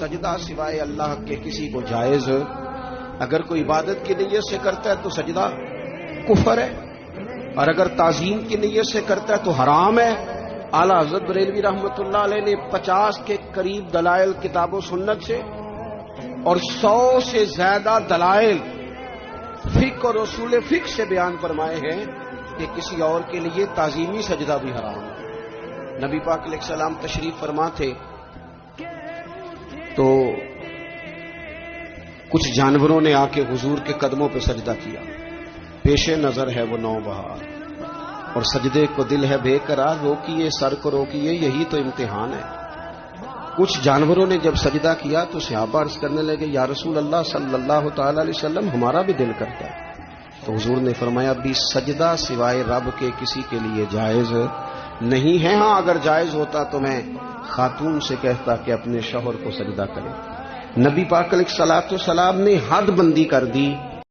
سجدہ سوائے اللہ کے کسی کو جائز، اگر کوئی عبادت کی نیت سے کرتا ہے تو سجدہ کفر ہے، اور اگر تعظیم کی نیت سے کرتا ہے تو حرام ہے۔ اعلیٰ حضرت بریلوی رحمۃ اللہ علیہ نے 50 کے قریب دلائل کتاب و سنت سے اور 100 سے زیادہ دلائل فقہ اور اصول فقہ سے بیان فرمائے ہیں کہ کسی اور کے لیے تعظیمی سجدہ بھی حرام ہے۔ نبی پاک علیہ السلام تشریف فرما تھے تو کچھ جانوروں نے آ کے حضور کے قدموں پہ سجدہ کیا، پیش نظر ہے وہ نوبہار، اور سجدے کو دل ہے بے قرار، روکیے سر کو روکیے، یہی تو امتحان ہے۔ کچھ جانوروں نے جب سجدہ کیا تو صحابہ عرض کرنے لگے یا رسول اللہ صلی اللہ تعالی علیہ وسلم ہمارا بھی دل کرتا ہے، تو حضور نے فرمایا بھی سجدہ سوائے رب کے کسی کے لیے جائز نہیں ہے، ہاں اگر جائز ہوتا تو میں خاتون سے کہتا کہ اپنے شوہر کو سجدہ کرے۔ نبی پاک علیہ الصلوۃ والسلام نے حد بندی کر دی